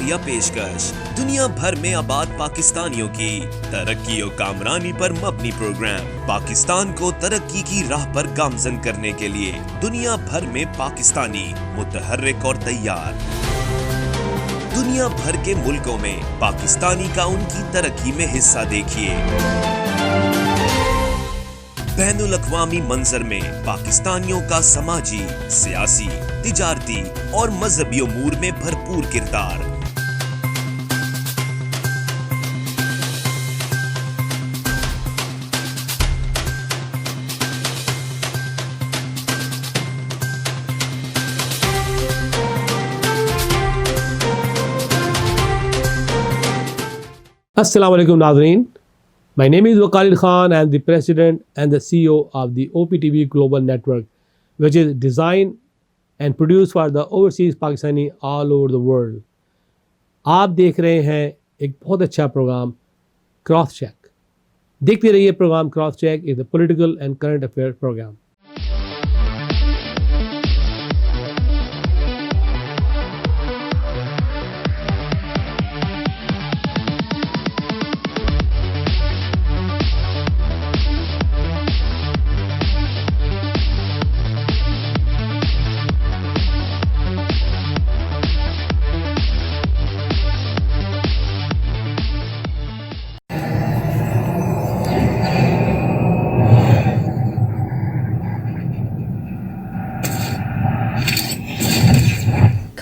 عالیہ پیشکش دنیا بھر میں آباد پاکستانیوں کی ترقی و کامرانی پر مبنی پروگرام پاکستان کو ترقی کی راہ پر گامزن کرنے کے لیے دنیا بھر میں پاکستانی متحرک اور تیار. دنیا بھر کے ملکوں میں پاکستانی کا ان کی ترقی میں حصہ دیکھیے. بین الاقوامی منظر میں پاکستانیوں کا سماجی، سیاسی، تجارتی اور مذہبی امور میں بھرپور کردار. السلام علیکم ناظرین. My name is Waqar Khan. I am the President and the CEO of the OPTV Global Network, which is designed and produced for the overseas Pakistani all over the world. آپ دیکھ رہے ہیں ایک بہت اچھا پروگرام کراس چیک. دیکھتے رہیے program cross check is a political and current affair program.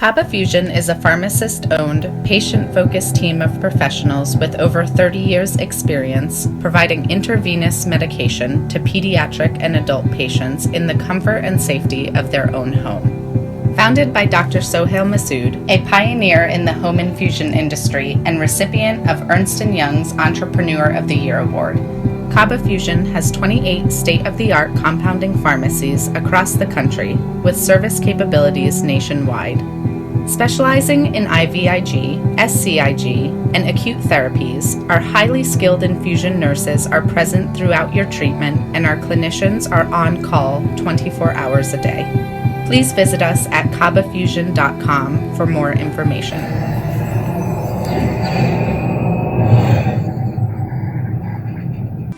Kaba Fusion is a pharmacist-owned, patient-focused team of professionals with over 30 years' experience providing intravenous medication to pediatric and adult patients in the comfort and safety of their own home. Founded by Dr. Sohail Masood, a pioneer in the home infusion industry and recipient of Ernst & Young's Entrepreneur of the Year Award, Kaba Fusion has 28 state-of-the-art compounding pharmacies across the country with service capabilities nationwide. Specializing in IVIG, SCIG, and acute therapies, our highly skilled infusion nurses are present throughout your treatment and our clinicians are on call 24 hours a day. Please visit us at kabafusion.com for more information.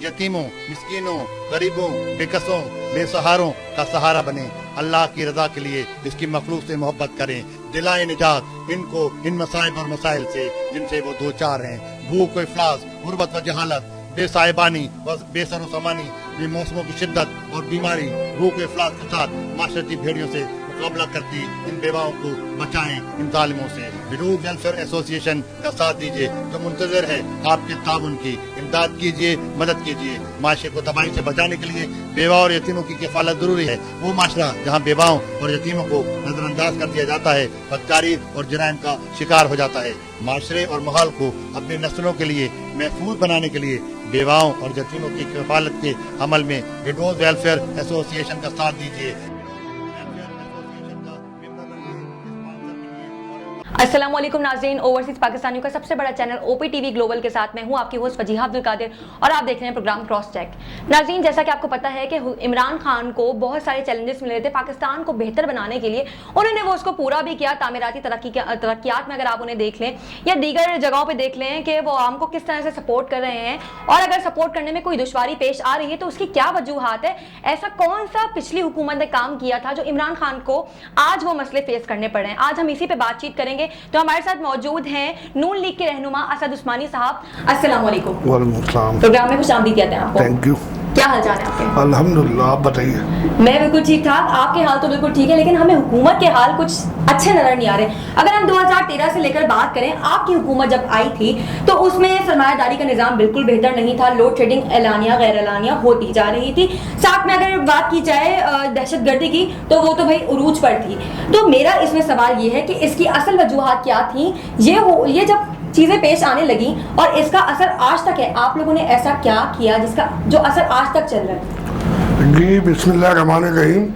یتیموں، مسکینوں، غریبوں، بےکسوں، بے سہاروں کا سہارا بنیں. اللہ کی رضا کے لیے اس کی مخلوق سے محبت کریں. دلائیں نجات ان کو ان مصائب اور مسائل سے جن سے وہ دوچار ہیں. بھوک و افلاس، غربت و جہالت، بے صاحبانی اور بے سر و سامانی، بے موسموں کی شدت اور بیماری، بھوک و افلاس کے ساتھ معاشرتی بھیڑیوں سے مقابلہ کرتی ان بیواؤں کو بچائیں ان ظالموں سے. وڈوز ویلفیئر ایسوسی ایشن کا ساتھ دیجیے جو منتظر ہے آپ کے تعاون کی. امداد کیجیے، مدد کیجیے. معاشرے کو تباہی سے بچانے کے لیے بیواؤں اور یتیموں کی کفالت ضروری ہے. وہ معاشرہ جہاں بیواؤں اور یتیموں کو نظر انداز کر دیا جاتا ہے بدکاری اور جرائم کا شکار ہو جاتا ہے. معاشرے اور ماحول کو اپنی نسلوں کے لیے محفوظ بنانے کے لیے بیواؤں اور یتیموں کی کفالت کے عمل میں وڈوز ویلفیئر ایسوسی ایشن کا ساتھ دیجیے. السلام علیکم ناظرین. اوورسیز پاکستانیوں کا سب سے بڑا چینل او پی ٹی وی گلوبل کے ساتھ میں ہوں آپ کی ہوسٹ وجیحہ عبدالقادر اور آپ دیکھ رہے ہیں پروگرام کراس چیک. ناظرین، جیسا کہ آپ کو پتا ہے کہ عمران خان کو بہت سارے چیلنجز ملے تھے پاکستان کو بہتر بنانے کے لیے. انہوں نے وہ اس کو پورا بھی کیا. تعمیراتی ترقیات میں اگر آپ انہیں دیکھ لیں یا دیگر جگہوں پہ دیکھ لیں کہ وہ عوام کو کس طرح سے سپورٹ کر رہے ہیں اور اگر سپورٹ کرنے میں کوئی دشواری پیش آ رہی ہے تو اس کی کیا وجوہات ہے. ایسا کون سا پچھلی حکومت نے کام کیا تھا جو عمران خان کو آج وہ مسئلے فیس کرنے پڑ رہے ہیں. آج ہم اسی پہ بات چیت کریں گے. تو ہمارے ساتھ موجود ہیں نون لیگ کے رہنما اسد عثمانی صاحب. السلام علیکم. وعلیکم السلام. پروگرام میں خوش آمدید کہتے ہیں آپ کو. Thank you. کیا حال چال ہے آپ کے؟ الحمدللہ. آپ بتائیے. میں بالکل ٹھیک ٹھاک. آپ کے حال تو بالکل ٹھیک ہے لیکن ہمیں حکومت کے حال کچھ اچھے نظر نہیں آ رہے. اگر ہم 2013 سے لے کر بات کریں، آپ کی حکومت جب آئی تھی تو اس میں سرمایہ داری کا نظام بالکل بہتر نہیں تھا. لوڈ شیڈنگ اعلانیہ غیر اعلانیہ ہوتی جا رہی تھی. ساتھ میں اگر بات کی جائے دہشت گردی کی تو وہ تو بھائی عروج پر تھی. تو میرا اس میں سوال یہ ہے کہ اس کی اصل وجوہات کیا تھیں؟ یہ جب چیزیں پیش آنے لگیں اور اس کا اثر آج تک ہے، آپ لوگوں نے ایسا کیا کیا جس کا جو اثر آج تک چل رہا ہے؟ جی بسم اللہ الرحمن الرحیم.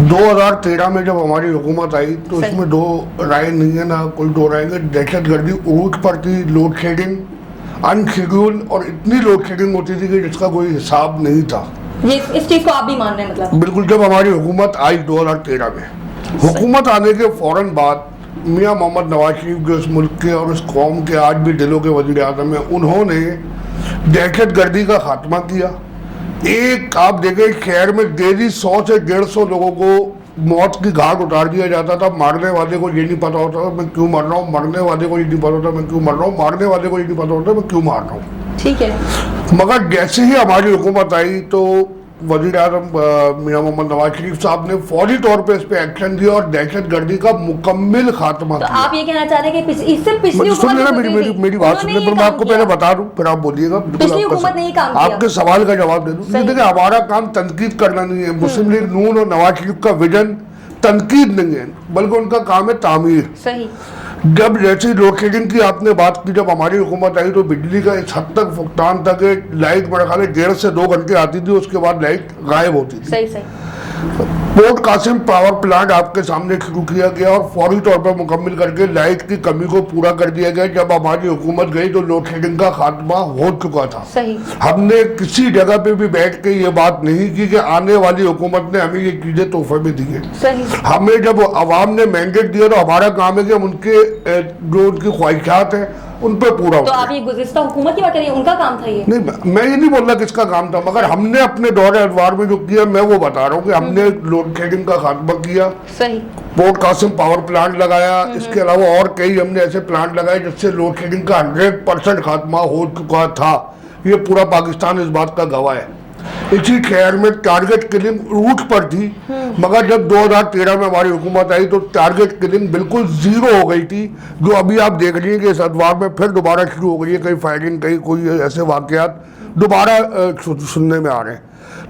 2013 میں جب ہماری حکومت آئی تو اس میں دو رائے نہیں ہے، نہ کوئی دو رائے ہے. دہشت گردی عروج پر تھی، لوڈ شیڈنگ ان شیڈول، اور اتنی لوڈ شیڈنگ ہوتی تھی کہ جس کا کوئی حساب نہیں تھا. یہ اس چیز کو آپ بھی مان رہے ہیں؟ مطلب بالکل. جب ہماری حکومت آئی 2013 میں، حکومت آنے کے فوراً بعد میاں محمد نواز شریف جو اس ملک کے اور اس قوم کے آج بھی دلوں کے وزیر اعظم ہیں، انہوں نے دہشت گردی کا خاتمہ کیا. ایک آپ دیکھیں شہر میں ڈیلی 100 سے 150 لوگوں کو موت کی گھاٹ اتار دیا جاتا تھا. مارنے والے کو یہ نہیں پتا ہوتا میں کیوں مر رہا ہوں، مرنے والے کو یہ نہیں پتا ہوتا میں کیوں مر رہا ہوں، مارنے والے کو یہ نہیں پتا ہوتا میں کیوں مار رہا ہوں. ٹھیک ہے. مگر جیسے ہی ہماری حکومت آئی تو وزیر اعظم میاں محمد نواز شریف صاحب نے فوری طور پہ اس پہ ایکشن دیا اور دہشت گردی کا مکمل خاتمہ کیا. آپ یہ کہنا چاہ رہے ہیں کہ اس سے پچھلی سن لینا میری بات سن لیں، میں آپ کو پہلے بتا دوں پھر آپ بولیے گا. پچھلی حکومت نے یہ کام کیا. آپ کے سوال کا جواب دے دوں. دیکھیں ہمارا کام تنقید کرنا نہیں ہے. مسلم لیگ نون اور نواز شریف کا ویژن تنقید نہیں ہے بلکہ ان کا کام ہے تعمیر. صحیح. جب جیسی لوڈ شیڈنگ کی آپ نے بات کی، جب ہماری حکومت آئی تو بجلی کا اس حد تک فقدان تھا کہ لائٹ میرا خیال ہے 1.5 سے 2 گھنٹے آتی تھی، اس کے بعد لائٹ غائب ہوتی تھی. صحیح صحیح. پورٹ قاسم پاور پلانٹ آپ کے سامنے شروع کیا گیا اور فوری طور پر مکمل کر کے لائٹ کی کمی کو پورا کر دیا گیا. جب ہماری حکومت گئی تو لوڈ شیڈنگ کا خاتمہ ہو چکا تھا. صحیح. ہم نے کسی جگہ پہ بھی بیٹھ کے یہ بات نہیں کی کہ آنے والی حکومت نے ہمیں یہ چیزیں تحفے میں دی ہیں. صحیح. ہمیں جب عوام نے مینڈیٹ دیا تو ہمارا کام ہے کہ ہم ان کے جو ان کی خواہشات ہیں ان پہ پورا تو آپ یہ گزشتہ حکومت کی بات کریے، ان کا کام تھا یہ؟ نہیں، میں یہ نہیں بول رہا کس کا کام تھا، مگر ہم نے اپنے دور ادوار میں جو کیا میں وہ بتا رہا ہوں کہ ہم نے لوڈ شیڈنگ کا خاتمہ کیا. صحیح. پورٹ قاسم پاور پلانٹ لگایا. اس کے علاوہ اور کئی ہم نے ایسے پلانٹ لگائے جس سے لوڈ شیڈنگ کا 100% خاتمہ ہو چکا تھا. یہ پورا پاکستان اس بات کا گواہ ہے. اسی شہر میں ٹارگٹ کلنگ روٹ پر تھی، مگر جب 2013 میں ہماری حکومت آئی تو ٹارگٹ کلنگ بالکل زیرو ہو گئی تھی، جو ابھی آپ دیکھ رہی ہیں کہ اس ادوار میں پھر دوبارہ شروع ہو گئی ہے. کئی فائرنگ، کئی کوئی ایسے واقعات دوبارہ سننے میں آ رہے ہیں.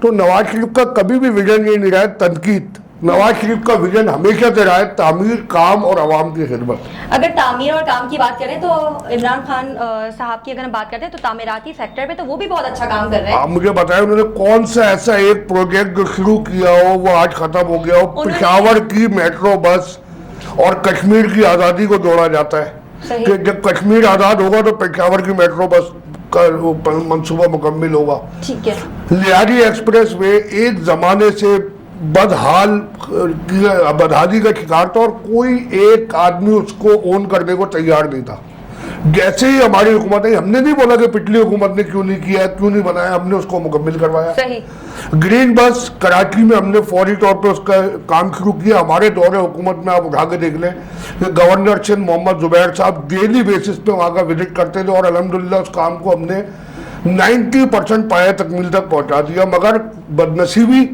تو نواز شریف کا کبھی بھی ویژن یہ نہیں رہا ہے تنقید. نواز شریف کا ویژن ہمیشہ سے رہا ہے تعمیر، کام اور عوام کی خدمت. اگر تعمیر اور کام کی بات کریں تو عمران خان صاحب کی اگر ہم بات کرتے ہیں تو تعمیراتی سیکٹر پہ تو وہ بھی بہت اچھا کام کر رہے ہیں. آپ مجھے بتائیں انہوں نے کون سا ایسا ایک پروجیکٹ جو شروع کیا ہو وہ آج ختم ہو گیا ہو؟ پشاور کی میٹرو بس اور کشمیر کی آزادی کو جوڑا جاتا ہے کہ جب کشمیر آزاد ہوگا تو پشاور کی میٹرو بس کا منصوبہ مکمل ہوگا. ٹھیک ہے. لیاری ایکسپریس وے ایک زمانے سے بدحالی کا شکار تھا اور کوئی ایک آدمی اس کو اون کرنے کو تیار نہیں تھا. جیسے ہی ہماری حکومت ہے، ہم نے نہیں بولا کہ پچھلی حکومت نے کیوں نہیں کیا، کیوں نہیں بنایا، ہم نے اس کو مکمل کروایا. صحیح. گرین بس کراچی میں ہم نے فوری طور پہ اس کا کام شروع کیا. ہمارے دور حکومت میں آپ اٹھا کے دیکھ لیں کہ گورنر سندھ محمد زبیر صاحب ڈیلی بیسس پہ وہاں کا وزٹ کرتے تھے اور الحمدللہ اس کام کو ہم نے 90% پایہ تکمیل تک پہنچا دیا. مگر بدنصیبی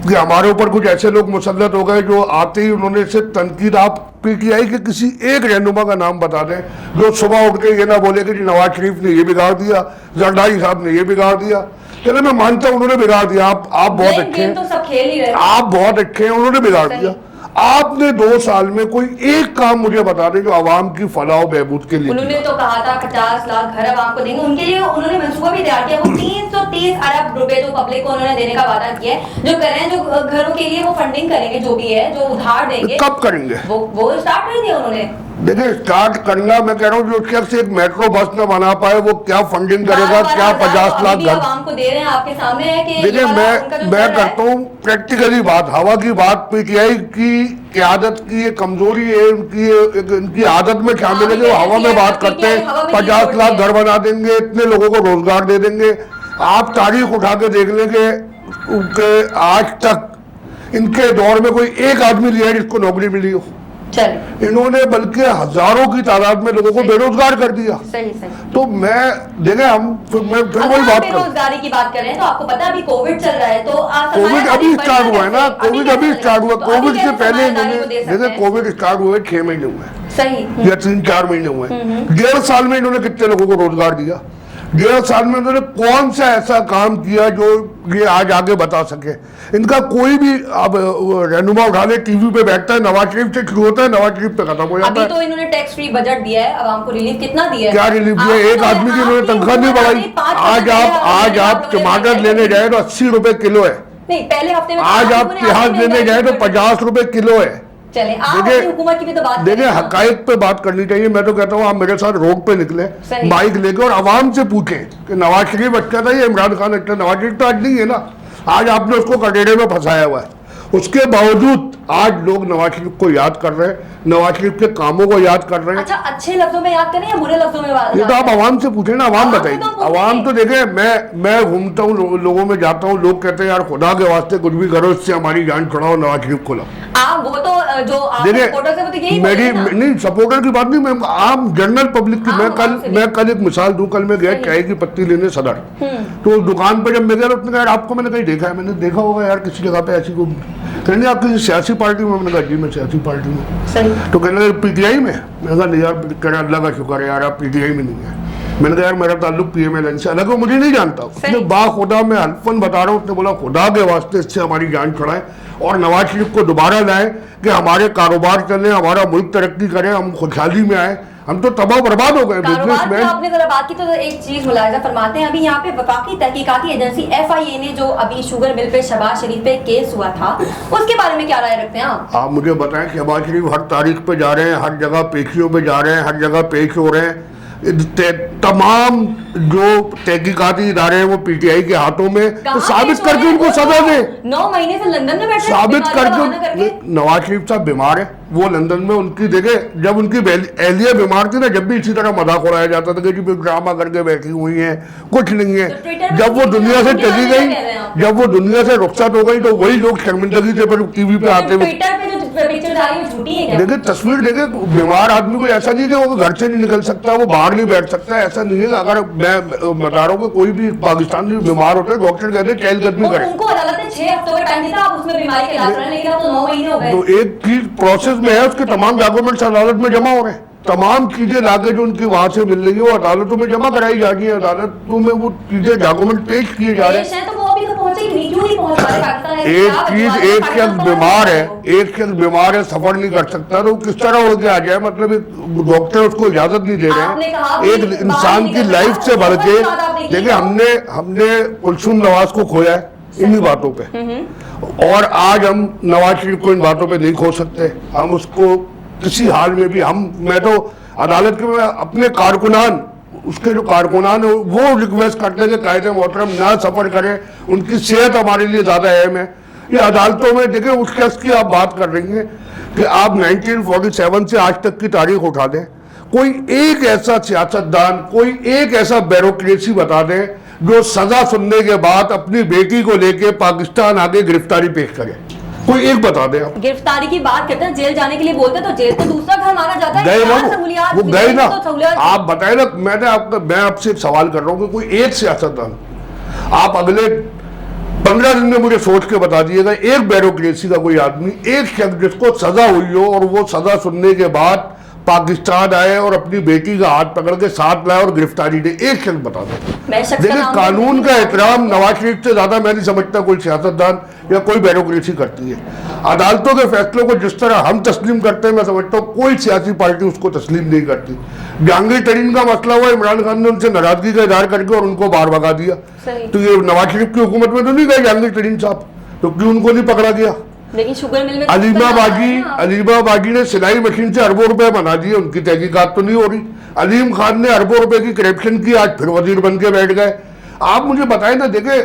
کہ ہمارے اوپر کچھ ایسے لوگ مسلط ہو گئے جو آتے ہی انہوں نے صرف تنقید آپ پی ٹی آئی کے کسی ایک رہنما کا نام بتا دیں جو صبح اٹھ کے یہ نہ بولے کہ جی نواز شریف نے یہ بگاڑ دیا، زرداری صاحب نے یہ بگاڑ دیا. چلے میں مانتا ہوں انہوں نے بگاڑ دیا، آپ بہت اچھے ہیں، آپ بہت اچھے ہیں، انہوں نے بگاڑ دیا. آپ نے 2 سال میں کوئی ایک کام مجھے بتا دیں جو عوام کی فلاح و بہبود کے لیے. انہوں نے تو کہا تھا 50 لاکھ گھر عوام کو دیں گے، ان کے لیے انہوں نے منصوبہ بھی تیار کیا. وہ 330 ارب روپے جو پبلک کو انہوں نے دینے کا وعدہ کیا ہے، جو کریں جو گھروں کے لیے وہ فنڈنگ کریں گے، جو بھی ہے جو ادھار دیں گے. کب کریں گے وہ اسٹارٹ کر دیا انہوں نے. دیکھیں اسٹارٹ کرنا، میں کہہ رہا ہوں جو شخص ایک میٹرو بس نہ بنا پائے وہ کیا فنڈنگ کرے گا، کیا 50 لاکھ گھر عوام کو دے رہے ہیں. آپ کے سامنے ہے کہ دیکھیں میں کرتا ہوں پریکٹیکلی بات. ہوا کی بات پی ٹی آئی کی قیادت کی ایک کمزوری ہے، ان کی عادت میں شامل ہے کہ وہ ہوا میں بات کرتے ہیں. 50 لاکھ گھر بنا دیں گے، اتنے لوگوں کو روزگار دے دیں گے. آپ تاریخ اٹھا کے دیکھ لیں کہ آج تک ان کے دور میں کوئی ایک آدمی لیا ہے جس کو نوکری ملی ہو. انہوں نے بلکہ ہزاروں کی تعداد میں لوگوں کو بے روزگار کر دیا. تو میں دیکھیں میں پھر وہی بات بے روزگاری کی بات کریں تو آپ کو پتا ابھی کووڈ چل رہا ہے تو کووڈ ابھی اسٹارٹ ہوا ہے نا، کووڈ ابھی اسٹارٹ ہوا. کووڈ سے پہلے انہوں نے دیکھیں کووڈ اسٹارٹ ہوئے 6 مہینے ہوئے یا 3-4 مہینے ہوئے. 1.5 سال میں انہوں نے کتنے لوگوں کو روزگار دیا؟ 1.5 سال میں انہوں نے کون سا ایسا کام کیا جو یہ آج آگے بتا سکے؟ ان کا کوئی بھی اب رہنما اٹھا لے ٹی وی پہ بیٹھتا ہے، نواز شریف سے شروع ہوتا ہے، نواز شریف پہ ختم ہو جاتا ہے. ابھی تو انہوں نے ٹیکس فری بجٹ دیا ہے، عوام کو ریلیف کتنا دیا ہے؟ کیا ریلیف دیا؟ ایک آدمی کی انہوں نے تنخواہ نہیں بڑھائی. آج آپ ٹماٹر لینے جائے تو 80 روپے کلو ہے. نہیں، پہلے ہفتے میں آج آپ پیاز لینے جائے تو 50 روپے کلو ہے. دیکھیں حقائق پہ بات کرنی چاہیے. میں تو کہتا ہوں آپ میرے ساتھ روڈ پہ نکلیں بائک لے کے اور عوام سے پوچھیں کہ نواز شریف اچھا تھا یا عمران خان اچھا. نواز شریف تو آج نہیں ہے نا، آج آپ نے اس کو کٹیرے میں پھنسایا ہوا ہے. اس کے باوجود आज लोग नवाज शरीफ को याद कर रहे हैं, नवाज शरीफ के कामों को याद कर रहे हैं। अच्छा, अच्छे लफ्जों में याद करें या बुरे लफ्जों में ये तो आप आवाम से पूछे ना, आवाम बताइए। आवाम तो देखे, मैं घूमता हूँ, लोगों में जाता हूँ, लोग कहते हैं यार खुदा के वास्ते कुछ भी करो, इससे हमारी जान छुड़ाओ, नवाज शरीफ को लाओ। आप वो तो जो आपके सपोर्टर्स हैं वो तो यही बोल रहे हैं ना। नहीं, सपोर्टर की बात नहीं, मैं आम जनरल पब्लिक की। मैं कल एक मिसाल दूं, कल मैं गया चाय की पत्ती लेने सदर, तो दुकान पर जब मैं गया उसने कहा यार आपको मैंने कहीं देखा है, मैंने देखा होगा यार किसी जगह पे ऐसी को, कहने आप किसी सियासी पार्टी में, मैंने कहा जी मैं सियासी पार्टी में। तो कहने लगे पीटीआई में, मैंने कहा नहीं यार, कहना अल्लाह का शुक्र है यार आप पीटीआई में नहीं है। मैंने कहा यार मेरा ताल्लुक पीएमएलएन से अलग है, मुझे नहीं जानता। उसने बाखुदा मैं हल्फन बता रहा हूँ, उसने बोला खुदा के वास्ते इससे हमारी जान छुड़ाएं और नवाज शरीफ को दोबारा लाएं कि हमारे कारोबार चले, हमारा मुल्क तरक्की करे, हम खुशहाली में आए। हम तो तबाह बर्बाद हो गए बिजनेस में। आपने जरा बात की तो एक चीज मुलाहिजा फरमाते हैं, अभी यहाँ पे वफाकी तहकीकाती एजेंसी FIA ने जो अभी शुगर मिल पे शहबाज शरीफ पे केस हुआ था, उसके बारे में क्या राय रखते हैं आप मुझे बताएं। शहबाज शरीफ हर तारीख पे जा रहे हैं, हर जगह पेशियों पे जा रहे हैं, हर जगह पेश हो रहे हैं। तमाम जो तहकीकाती इदारे हैं वो पीटीआई के हाथों में, तो साबित करके उनको सजा दे। 9 महीने से लंदन में बैठे, साबित करके। नवाज शरीफ साहब बीमार है, वो लंदन में, उनकी देखे जब उनकी एहलिया बीमार थी ना, जब भी इसी तरह मजाक उड़ाया जाता था कि जी ड्रामा करके बैठी हुई है, कुछ नहीं है। जब वो दुनिया से चली गई, जब वो दुनिया से रुखसत हो गई, तो वही लोग शर्मिंदगी से फिर टीवी पे आते हुए देखिए तस्वीर देखे। बीमार आदमी को ऐसा नहीं कि वो घर से नहीं निकल सकता, वो बाहर नहीं बैठ सकता, ऐसा नहीं है। अगर मैं बता रहा हूँ कि कोई भी पाकिस्तानी बीमार होता है, डॉक्टर कहते हैं चहलकदमी करें। उनको अदालत ने 6 हफ्तों का टाइम दिया, आप उसमें बीमारी के इलाज करें, लेकिन अब तो 9 महीने हो गए। तो एक चीज प्रोसेस में है, उसके तमाम डॉक्यूमेंट्स अदालत में जमा हो रहे हैं, तमाम चीजें लाके जो उनकी वहां से मिल रही है वो अदालतों में जमा कराई जा रही है, अदालतों में वो चीजें डॉक्यूमेंट पेश किए जा रहे हैं। एक चीज, एक शख्स बीमार है, एक शख्स बीमार है, सफर नहीं कर सकता, तो किस तरह उड़ के आ जाए? मतलब डॉक्टर उसको इजाजत नहीं दे रहे हैं। एक इंसान की लाइफ से बढ़ के देखिए, हमने कुलसुम नवाज को खोया है इन्हीं बातों पे, और आज हम नवाज शरीफ को इन बातों पे नहीं खो सकते। हम उसको किसी हाल में भी, मैं तो अदालत के में अपने कारकुनान, उसके जो कारकुनान है वो रिक्वेस्ट करते हैं कि कायदे मोहतरम ना सफर करें, उनकी सेहत हमारे लिए ज्यादा अहम है। ये अदालतों में देखिए, उस शख्स की आप बात कर रही हैं कि आप 1947 से आज तक की तारीख उठा दें, कोई एक ऐसा सियासतदान, कोई एक ऐसा ब्यूरोक्रेसी बता दें जो सजा सुनने के बाद अपनी बेटी को लेके पाकिस्तान आगे गिरफ्तारी पेश करे, कोई एक बता दे। आप गिरफ्तारी की बात करते हैं, जेल जाने के लिए बोलते हैं, तो जेल तो दूसरा घर माना जाता है। गए ना वो गए ना। आप बताए ना, मैं आपसे एक सवाल कर रहा हूँ कि कोई एक सियासतदान, आप अगले 15 दिन में मुझे सोच के बता दिएगा, एक ब्यूरोक्रेसी का कोई आदमी, एक शख्स जिसको सजा हुई हो और वो सजा सुनने के बाद पाकिस्तान आए और अपनी बेटी का हाथ पकड़ के साथ लाए और गिरफ्तारी दे, एक शख्स बता दो। देखिए, कानून का एहतराम नवाज शरीफ से ज्यादा मैं नहीं समझता कोई सियासतदान या कोई ब्यूरोक्रेसी करती है। अदालतों के फैसलों को जिस तरह हम तस्लीम करते हैं, मैं समझता हूँ कोई सियासी पार्टी उसको तस्लीम नहीं करती। जहांगीर तरीन का मसला हुआ, इमरान खान ने उनसे नाराजगी का इजहार करके और उनको बाहर भगा दिया, तो ये नवाज शरीफ की हुकूमत में तो नहीं गए जहांगीर तरीन साहब, तो क्यों उनको नहीं पकड़ा गया? लेकिन शुगर मिल में अलीमा बागी ने सिलाई मशीन से अरबों रुपए बना दिए, उनकी तहकीकात तो नहीं हो रही। अलीम खान ने अरबों रुपए की करप्शन की, आज फिर वजीर बन के बैठ गए। आप मुझे बताएं ना, देखे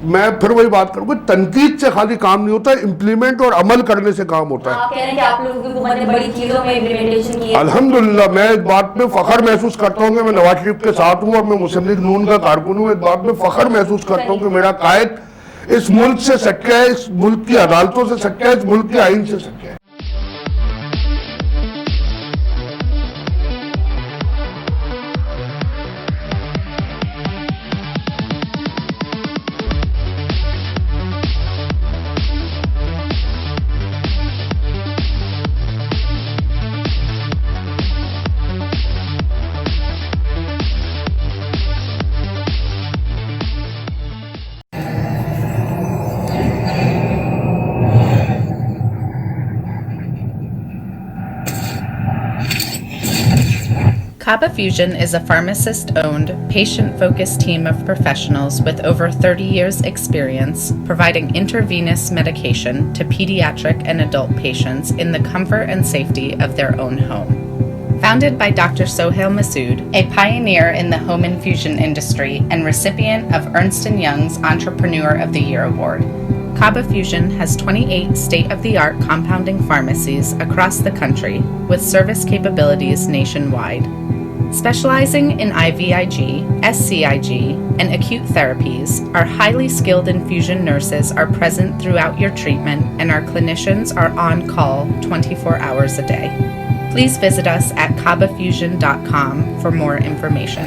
मैं फिर वही बात करूंगा, तनकीद से खाली काम नहीं होता, इम्प्लीमेंट और अमल करने से काम होता है। आप कह रहे हैं कि आप लोगों की हुकूमत ने बड़ी चीजों में इम्प्लीमेंटेशन की है। अल्हम्दुलिल्लाह, मैं इस बात में फख्र महसूस करता हूँ कि मैं नवाज शरीफ के साथ हूँ और मैं मुस्लिम लीग नून का कारकुन हूँ। इस बात में फख्र महसूस करता हूँ कि मेरा कायद इस मुल्क से सच्चा है, इस मुल्क की अदालतों से सच्चा है, इस मुल्क के आईन से सच्चा है। Kaba Fusion is a pharmacist-owned, patient-focused team of professionals with over 30 years' experience providing intravenous medication to pediatric and adult patients in the comfort and safety of their own home. Founded by Dr. Sohail Masood, a pioneer in the home infusion industry and recipient of Ernst & Young's Entrepreneur of the Year Award, Kaba Fusion has 28 state-of-the-art compounding pharmacies across the country with service capabilities nationwide. Specializing in IVIG, SCIG, and acute therapies, our highly skilled infusion nurses are present throughout your treatment, and our clinicians are on call 24 hours a day. Please visit us at kabafusion.com for more information.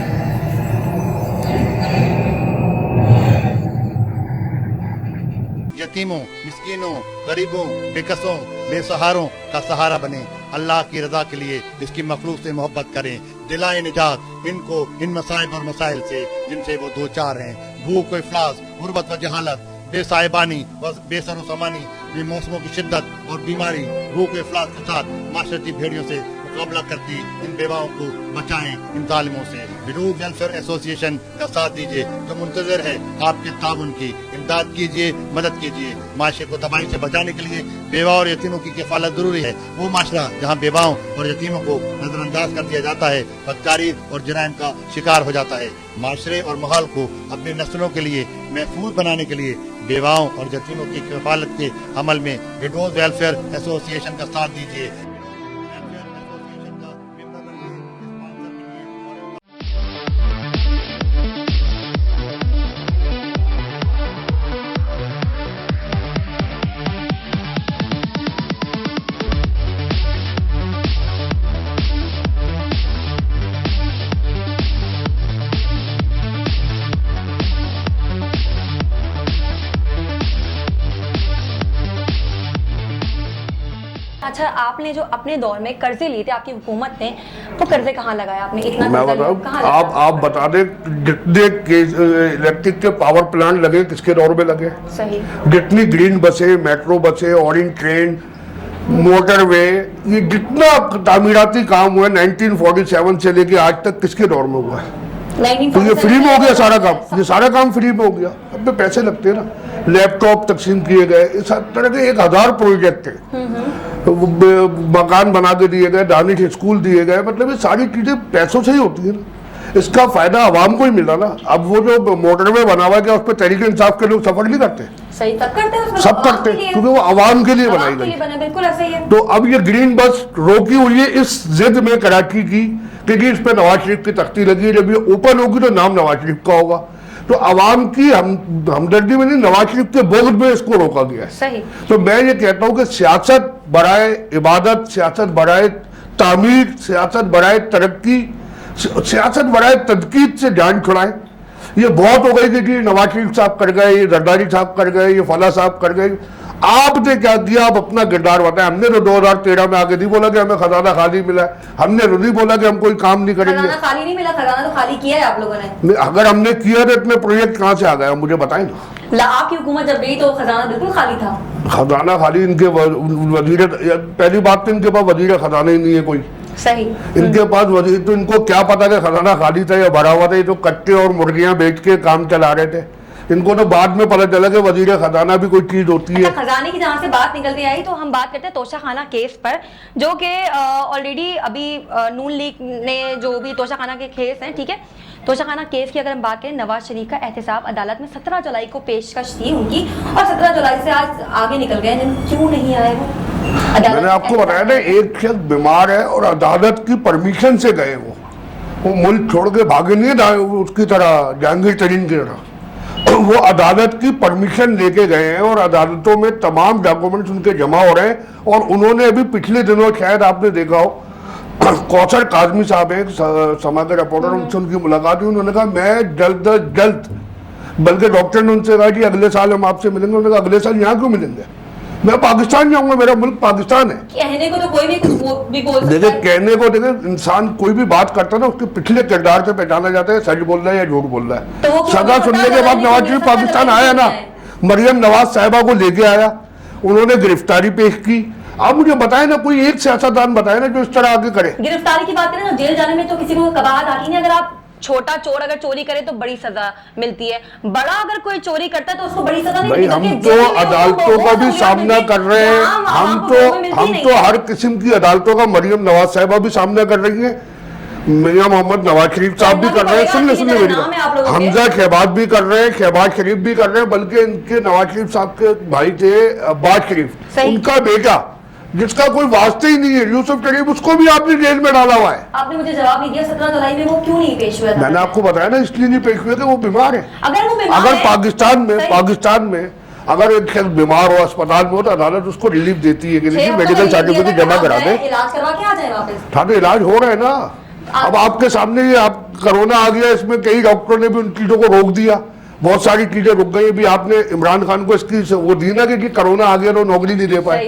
यतीमों, मिस्कीनों, गरीबों, बेकसों, बेसहारों का सहारा बने। अल्लाह की रजा के लिए इसकी मखलूक से मोहब्बत करें। दिलाए निजात इनको इन मसाइब और मसाइल से जिनसे वो दो चार हैं। भूख, इफलास, गुर्बत व जहालत, बेसाहिबानी व बेसरो समानी, बेमौसमों की शिद्दत और बीमारी, भूख इफलास के साथ माशरती भेड़ियों से मुकाबला करती इन बेवाओं को बचाएं इन जालिमों से। विडोज वेलफेयर एसोसिएशन का साथ दीजिए जो मुंतजर है आपके ताउन की। इमदाद कीजिए, मदद कीजिए। माशरे को तबाही से बचाने के लिए बेवा और यतीमों की किफालत जरूरी है। वो माशरा जहाँ बेवाओं और यतीमों को नजरअंदाज कर दिया जाता है, बदकारी और जराइम का शिकार हो जाता है। माशरे और माहौल को अपनी नस्लों के लिए महफूज बनाने के लिए बेवाओं और यतीमों की किफालत के अमल में विडोज वेलफेयर एसोसिएशन का साथ दीजिए। अच्छा, आपने जो अपने दौर में कर्जे लिए थे आपकी हुकूमत ने, वो कर्जे कहाँ लगाया आपने? इतना मैं कर्जा बताऊं, कहाँ लगाया? आप बता दें जितने इलेक्ट्रिक के पावर प्लांट लगे किसके दौर में लगे? सही। जितनी ग्रीन बसें, मेट्रो बसें, ऑरेंज ट्रेन, मोटरवे, ये जितना तामीराती काम हुआ 1947 से लेके आज तक किसके दौर में हुआ है? तो ये फ्री में हो गया सारा काम। ये सारा काम फ्री में हो गया। अब तो पैसे लगते हैं ना। लैपटॉप तकसीम किए गए, इस तरह के 1000 प्रोजेक्ट थे, मकान बना के दिए गए, दानिश स्कूल दिए गए। मतलब ये सारी चीजें पैसों से ही होती है ना। इसका फायदा आवाम को ही मिला ना। अब वो जो मोटरवे बना हुआ है क्या उस पर तहरीक इंसाफ के लोग सफर नहीं करते? सही, सब करते हैं, सब करते हैं क्योंकि वो आवाम के लिए बनाई गई। बिल्कुल ऐसा ही है। तो अब ये ग्रीन बस रोकी हुई है इस जिद में कराची की कि इस पे नवाज शरीफ की तख्ती लगी है। जब ये ओपन होगी तो नाम नवाज शरीफ का होगा। तो आवाम की हमदर्दी में नहीं, नवाज शरीफ के बोझ में इसको रोका गया है। सही। तो मैं ये कहता हूँ कि सियासत बराए इबादत, सियासत बराए तामीर, सियासत बराए तरक्की, सियासत बराए तदकीद से जान छुड़ाएं। ये बहुत हो गई कि जी नवाज शरीफ साहब कर गए, ये जरदारी साहब कर गए, ये फला साहब कर गए। आपने क्या किया? आप अपना किरदार बताएं। हमने तो 2013 में आगे नहीं बोला कि हमें खजाना खाली मिला है। हमने तो नहीं बोला कि हम कोई काम नहीं करेंगे। खजाना खाली नहीं मिला, खजाना तो खाली किया है आप लोगों ने। अगर हमने किया तो इतने प्रोजेक्ट कहाँ से आ गए मुझे बताएं ना। आपकी हुकूमत जब गई तो खजाना बिल्कुल खाली था। खजाना खाली, इनके वजीर, पहली बात तो इनके पास वजीर खजाना ही नहीं है कोई। सही। इनके पास वजीर, तो इनको क्या पता कि खजाना खाली था या भरा हुआ था? ये तो कट्टे और मुर्गियां बेच के काम चला रहे थे। इनको तो बाद में पता चला कि वजीर खजाना भी कोई चीज होती है। खजाने की जहाँ से बात निकलती आई तो हम बात करते हैं तोशाखाना केस पर, जो कि ऑलरेडी अभी नून लीग ने जो भी तोशाखाना के केस हैं, ठीक है, तोशाखाना केस की अगर हम बात करें, नवाज शरीफ का एहतसाब अदालत में 17 जुलाई को पेशकश थी उनकी, और 17 जुलाई से आज आगे निकल गए। क्यों नहीं आए वो? मैंने आपको बताया ना, एक शख्स बीमार है और अदालत की परमिशन से गए। वो मुल्क छोड़ के भागे नहीं है उसकी तरह, जहांगीर तरीन की तरह। वो अदालत की परमिशन लेके गए हैं और अदालतों में तमाम डॉक्यूमेंट्स उनके जमा हो रहे हैं। और उन्होंने अभी पिछले दिनों, शायद आपने देखा हो, कौसर काजमी साहब हैं समा के रिपोर्टर, उनसे उनकी मुलाकात हुई। उन्होंने कहा मैं जल्द, बल्कि डॉक्टर ने उनसे कहा कि अगले साल हम आपसे मिलेंगे। उन्होंने कहा अगले साल यहाँ क्यों मिलेंगे? मैं पाकिस्तान जाऊंगा, मेरा मुल्क पाकिस्तान है। कहने को तो कोई भी कुछ भी बोल सकता है। देखिए, कहने को देखिए, इंसान कोई भी बात करता है ना, उसके पिछले किरदार से पहचाना जाता है सच बोल रहा है या झूठ बोल रहा है। तो सजा सुनने के बाद नवाज शरीफ पाकिस्तान आया ना, मरियम नवाज साहिबा को लेके आया, उन्होंने गिरफ्तारी पेश की। आप मुझे बताए ना, कोई एक सियासतदान बताए ना जो इस तरह आगे करे। गिरफ्तारी की बात करें ना, जेल जाने में तो किसी को कबाहत आती नहीं। अगर आप छोटा चोर अगर चोरी करे तो बड़ी सजा मिलती है, बड़ा अगर कोई चोरी करता है तो उसको बड़ी सजा नहीं मिलती। हम तो अदालतों का भी सामना कर रहे हैं। हम तो हर किस्म की अदालतों का, मरियम नवाज साहिबा भी सामना कर रही हैं। मियां मोहम्मद नवाज शरीफ साहब भी कर रहे हैं, सुन ले मेरी बात, हमजा शहबाज भी कर रहे हैं, शहबाज शरीफ भी कर रहे हैं, बल्कि इनके नवाज शरीफ साहब के भाई थे अब्बास शरीफ, उनका बेटा जिसका कोई वास्ते ही नहीं है, यूसुफ शरीफ, उसको भी आपने जेल में डाला हुआ है। आपने मुझे जवाब नहीं दिया 17 जुलाई में वो क्यों नहीं पेश हुआ था? मैंने आपको बताया ना, इसलिए नहीं पेश हुए कि वो बीमार है। अगर पाकिस्तान में अगर एक शख्स बीमार हो, अस्पताल में हो, तो अदालत उसको रिलीफ देती है कि देखिए मेडिकल सर्टिफिकेट जमा करा दे, इलाज करवा के आ जाए वापस। हाँ तो इलाज हो रहा है ना। अब आपके सामने ये आप कोरोना आ गया, इसमें कई डॉक्टरों ने भी उन चीजों को रोक दिया, बहुत सारी चीजें रुक गई। अभी आपने इमरान खान को इसकी वो दी ना कि कोरोना आ गया तो नौकरी नहीं दे पाए,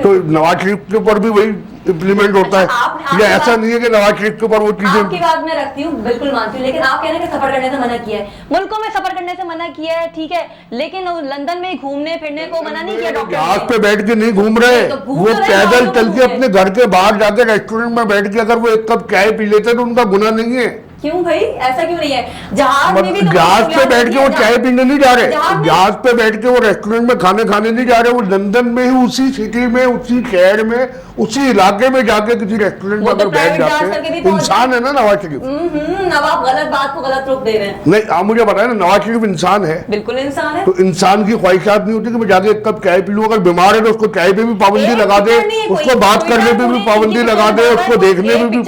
तो नवाज शरीफ के ऊपर भी वही इम्प्लीमेंट होता है। या ऐसा नहीं है कि नवाज शरीफ के ऊपर वो चीजें। आपकी बात मैं रखती हूँ, बिल्कुल मानती हूँ, लेकिन आप कह रहे हैं कि सफर करने से मना किया है, मुल्कों में सफर करने से मना किया है, ठीक है, लेकिन लंदन में घूमने फिरने को मना नहीं किया डॉक्टर। जहाज पे बैठ के नहीं घूम रहे, वो पैदल चल के अपने घर के बाहर जाके रेस्टोरेंट में बैठ के अगर वो एक कप चाय पी लेते तो उनका गुनाह नहीं है। क्यों भाई, ऐसा क्यों नहीं है? जहाज पे बैठ के वो चाय पीने नहीं जा रहे, जहाज पे बैठ के वो रेस्टोरेंट में खाने नहीं जा रहे, वो लंदन में ही उसी सिटी में, उसी शहर में, उसी इलाके में जाके किसी रेस्टोरेंट में अगर बैठ जाते हैं, इंसान है ना नवाज शरीफ। अब आप गलत बात को गलत रूप दे रहे हैं। नहीं, आप मुझे बताए ना, नवाज शरीफ इंसान है, बिल्कुल इंसान है। तो इंसान की ख्वाहिशात नहीं होती कि मैं जाके एक कप चाय पी लूं। अगर बीमार है तो उसको चाय पे भी पाबंदी लगा दे, उसको बात करने पे भी पाबंदी लगा दे, उसको देखने में भी।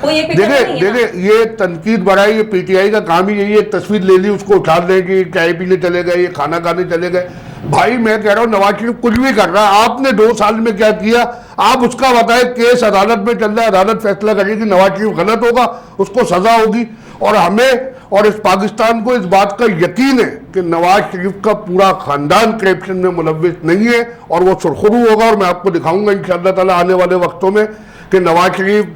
देखे ये तनकीद बढ़ाई, ये पीटीआई का काम ही यही है, तस्वीर ले ली, उसको उठा दे कि चाय पीने चले गए, ये खाना खाने चले गए। भाई मैं कह रहा हूँ नवाज शरीफ कुछ भी कर रहा है, आपने 2 साल में क्या किया आप उसका बताए। केस अदालत में चल रहा है, अदालत फैसला करेगी, नवाज शरीफ गलत होगा, उसको सजा होगी। और हमें और इस पाकिस्तान को इस बात का यकीन है कि नवाज शरीफ का पूरा खानदान करप्शन में मुलव्विस नहीं है, और वो सुरखरू होगा। और मैं आपको दिखाऊंगा इंशाअल्लाह ताला आने वाले वक्तों में कि नवाज शरीफ,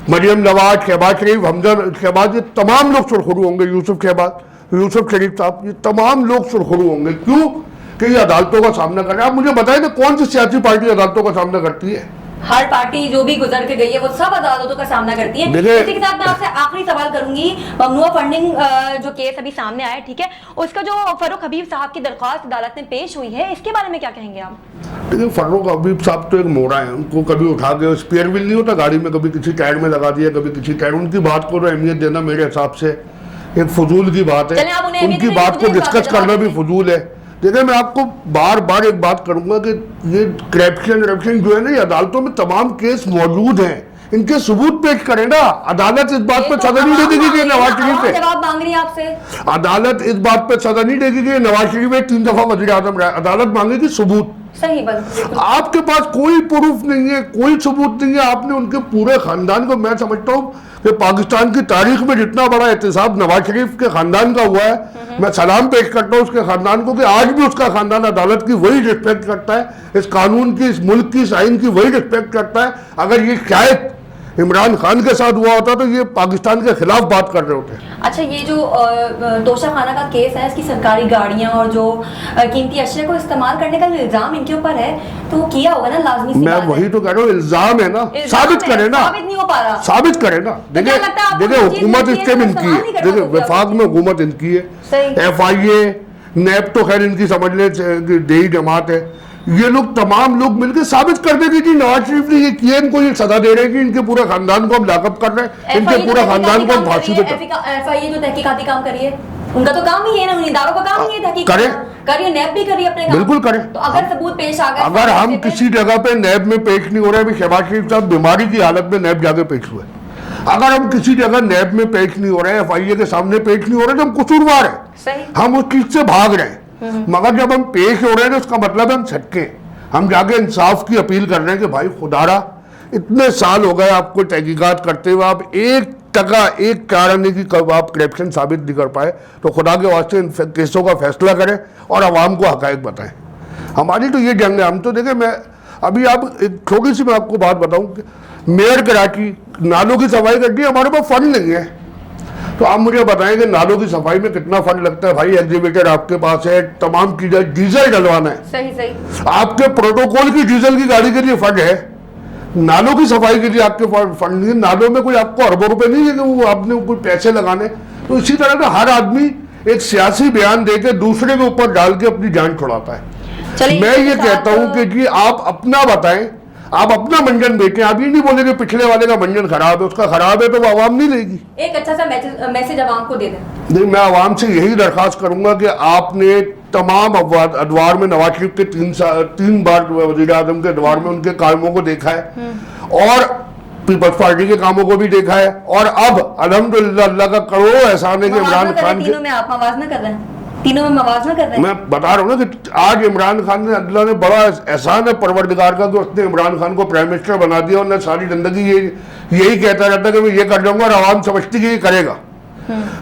मरियम नवाज, शहबाज शरीफ, हमजा शहबाज, ये तमाम लोग सुरखरू होंगे। यूसुफ शरीफ साहब, ये तमाम लोग सुरखरू होंगे। क्यों कि ये अदालतों का सामना कर रहे हैं। आप मुझे बताएं ना, कौन सी सियासी पार्टी अदालतों का सामना करती है? हर पार्टी जो भी गुजर के गई है वो सब अदालतों का सामना करती है। इसी के साथ मैं आपसे आखिरी सवाल करूंगी, ममनुआ फंडिंग जो केस अभी सामने आया, ठीक है, उसका जो फरूक हबीब साहब की दरख्वास्त अदालत में पेश हुई है, इसके बारे में क्या कहेंगे आप? देखिए, फरूक हबीब साहब तो एक मोरा है, उनको कभी उठा के स्पेयर व्हील नहीं होता गाड़ी में, कभी किसी टायर में लगा दिया, कभी किसी टायर। उनकी बात को तो अहमियत देना मेरे हिसाब से एक फजूल की बात है, उनकी बात को डिस्कस करना भी फजूल है। देखिए, मैं आपको बार बार एक बात करूंगा कि ये करप्शन जो है ना, ये अदालतों में तमाम केस मौजूद हैं, इनके सबूत पेश करें ना। अदालत इस बात पे सजा नहीं देगी कि नवाज शरीफ है, जवाब मांग रही है आपसे, अदालत इस बात पे सजा नहीं देगी कि नवाज शरीफ 3 दफा वज़ीर आज़म रहा है। अदालत मांगेगी सबूत। सही बात। आपके पास कोई प्रूफ नहीं है, कोई सबूत नहीं है। आपने उनके पूरे खानदान को, मैं समझता हूँ कि पाकिस्तान की तारीख में जितना बड़ा एहतसाब नवाज शरीफ के खानदान का हुआ है, मैं सलाम पेश करता हूँ उसके खानदान को कि आज भी उसका खानदान अदालत की वही रिस्पेक्ट करता है, इस कानून की, इस मुल्क की, इस आइन की वही रिस्पेक्ट करता है। अगर ये शायद इमरान खान के साथ हुआ होता तो ये पाकिस्तान के खिलाफ बात कर रहे होते। अच्छा, ये जो तोशा खाना का केस है, इसकी सरकारी गाड़ियां और जो कीमती अशिया को इस्तेमाल करने का इल्जाम इनके ऊपर है, तो वो किया होगा ना लाजमी सी मैं बात वही तो कह रहा हूँ, इल्जाम है ना, साबित करे ना, साबित नहीं हो पा रहा, साबित करे ना। देखिए हुकूमत इसके में इनकी है, देखिए वफाक में हुकूमत इनकी है, FIA, NAB तो खैर इनकी समझ ले देही जमात है। ये लोग तमाम लोग मिलकर साबित कर देंगे कि नवाज शरीफ ने ये किया, इनको ये सजा दे रहे हैं कि इनके पूरे खानदान को हम लाकअप कर रहे हैं, इनके पूरे खानदान को हम फांसी पे। FIA जो तहकीकाती काम करिए, उनका तो काम ही है ना, उन इदारों का काम ही है तहकीक करिए, NAB भी करिए अपने काम। बिल्कुल करें। तो अगर सबूत पेश आ गए, अगर हम किसी जगह पे NAB में पेश नहीं हो रहे, अभी शहबाज शरीफ साहब बीमारी की हालत में NAB जाके पेश हुए, अगर हम किसी जगह NAB में पेश नहीं हो रहे, FIA के सामने पेश नहीं हो रहे, तो हम कसूरवार है, हम उस चीज से भाग रहे हैं। मगर जब हम पेश हो रहे हैं तो उसका मतलब हम छटके, हम जाके इंसाफ की अपील कर रहे हैं कि भाई खुदारा इतने साल हो गए आपको तहकीकात करते हुए, आप 1% एक कारण की कब आप करप्शन साबित नहीं कर पाए, तो खुदा के वास्ते इन केसों का फैसला करें और आवाम को हकायक बताएं। हमारी तो ये जंग है। हम तो देखें, मैं अभी आप एक छोटी सी मैं आपको बात बताऊं कि मेयर कराची नालों की सफाई करती है, हमारे पास फंड नहीं है, तो आप मुझे बताएं कि नालों की सफाई में कितना फंड लगता है? भाई एग्जीवेटर आपके पास है, तमाम चीजें, डीजल डलवाना है, सही आपके प्रोटोकॉल की डीजल की गाड़ी के लिए फंड है, नालों की सफाई के लिए आपके फंड नहीं है। नालों में कोई आपको अरबों रुपए नहीं है कि वो आपने कोई पैसे लगाने। तो इसी तरह का हर आदमी एक सियासी बयान देकर दूसरे के ऊपर डाल के अपनी जान छुड़ाता है। मैं ये कहता हूं कि जी आप अपना बताएं, آپ اپنا منجن بیچیں, آپ یہ نہیں بولیں کہ پچھلے والے کا منجن خراب ہے, اس کا خراب ہے تو وہ عوام نہیں لے گی. ایک اچھا سا میسج عوام کو دے دیں. نہیں, میں عوام سے یہی درخواست کروں گا کہ آپ نے تمام ادوار میں نواز شریف کے 3 بار وزیر اعظم کے ادوار میں ان کے کاموں کو دیکھا ہے, اور پیپلز پارٹی کے کاموں کو بھی دیکھا ہے, اور اب الحمدللہ اللہ کا کروڑوں احسان ہے کہ عمران خان کے, تینوں میں آپ موازنہ کر رہے ہیں, تینوں میں موازنہ کر رہے ہیں. میں بتا رہا ہوں نا کہ آج عمران خان نے, اللہ نے بڑا احسان ہے پروردگار کا کہ اس نے عمران خان کو پرائم منسٹر بنا دیا, اور میں ساری زندگی یہی کہتا رہتا کہ میں یہ کر جاؤں گا, اور عوام سمجھتی کہ یہ کرے گا,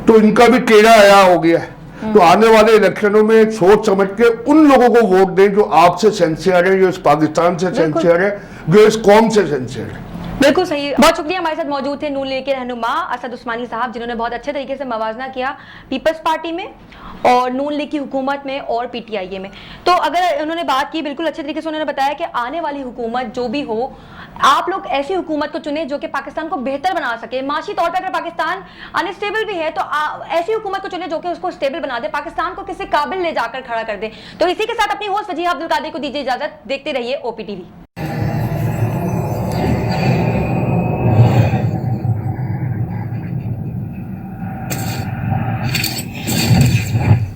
تو ان کا بھی ٹیڑھا آیا ہو گیا ہے. تو آنے والے الیکشنوں میں سوچ سمجھ کے ان لوگوں کو ووٹ دیں جو آپ سے سینسیئر ہیں, جو اس پاکستان سے سینسیئر ہے, جو اس قوم سے سینسیئر ہے. بالکل صحیح. بہت شکریہ. ہمارے ساتھ موجود تھے نون لیگ کے رہنما اسد عثمانی صاحب, جنہوں نے بہت اچھے طریقے سے موازنہ کیا پیپلز پارٹی میں اور نون لیگ کی حکومت میں اور پی ٹی آئی اے میں. تو اگر انہوں نے بات کی بالکل اچھے طریقے سے, انہوں نے بتایا کہ آنے والی حکومت جو بھی ہو, آپ لوگ ایسی حکومت کو چنیں جو کہ پاکستان کو بہتر بنا سکے. معاشی طور پر اگر پاکستان انسٹیبل بھی ہے تو ایسی حکومت کو چنیں جو کہ اس کو اسٹیبل بنا دے, پاکستان کو کسی قابل لے جا کر کھڑا کر دے. تو اسی کے ساتھ اپنی ہوسٹ وجیہہ عبدالقادر کو دیجیے اجازت. دیکھتے رہیے O P T V.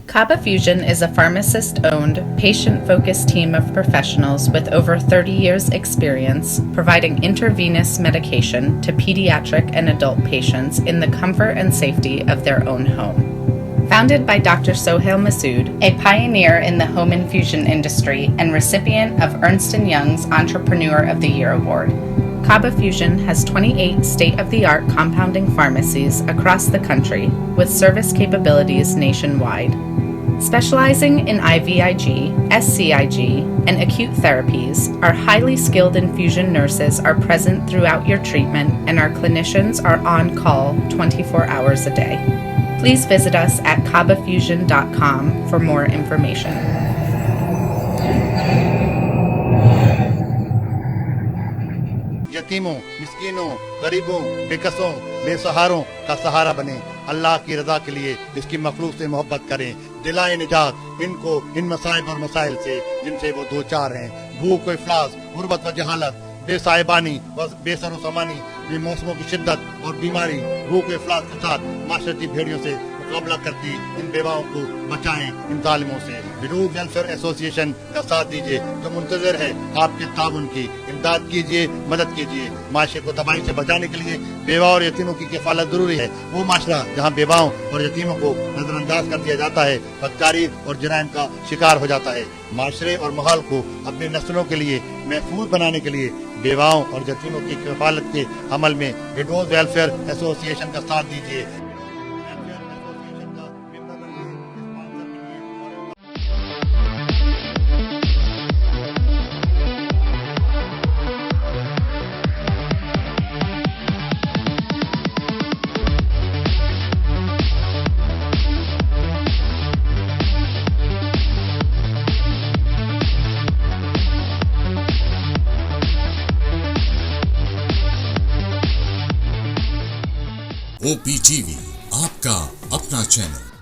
Kaba Fusion is a pharmacist-owned, patient-focused team of professionals with over 30 years' experience providing intravenous medication to pediatric and adult patients in the comfort and safety of their own home. Founded by Dr. Sohail Masood, a pioneer in the home infusion industry and recipient of Ernst & Young's Entrepreneur of the Year Award, Kaba Fusion has 28 state-of-the-art compounding pharmacies across the country with service capabilities nationwide. Specializing in IVIG, SCIG, and acute therapies, our highly skilled infusion nurses are present throughout your treatment, and our clinicians are on call 24 hours a day. Please visit us at kabafusion.com for more information. یتیموں, مسکینوں, غریبوں, بےکسوں, بے سہاروں کا سہارا بنیں. اللہ کی رضا کے لیے اس کی مخلوق سے محبت کریں. دلائیں نجات ان کو ان مصائب اور مسائل سے جن سے وہ دو چار ہیں. بھوک و افلاس, غربت و جہالت, بے صاحبانی و بے سر و سامانی, بے موسموں کی شدت اور بیماری, بھوک و افلاس کے ساتھ معاشرتی بھیڑیوں سے مقابلہ کرتی ان بیواؤں کو بچائیں ان ظالموں سے. وڈوز ویلفیئر ایسوسی ایشن کا ساتھ دیجیے جو منتظر ہے آپ کے تعاون کی. امداد کیجیے, مدد کیجیے. معاشرے کو تباہی سے بچانے کے لیے بیواؤں اور یتیموں کی کفالت ضروری ہے. وہ معاشرہ جہاں بیواؤں اور یتیموں کو نظر انداز کر دیا جاتا ہے, بدکاری اور جرائم کا شکار ہو جاتا ہے. معاشرے اور ماحول کو اپنی نسلوں کے لیے محفوظ بنانے کے لیے بیواؤں اور یتیموں کی کفالت کے عمل میں وڈوز ویلفیئر ایسوسی ایشن کا ساتھ دیجیے. OPTV, آپ کا اپنا چینل.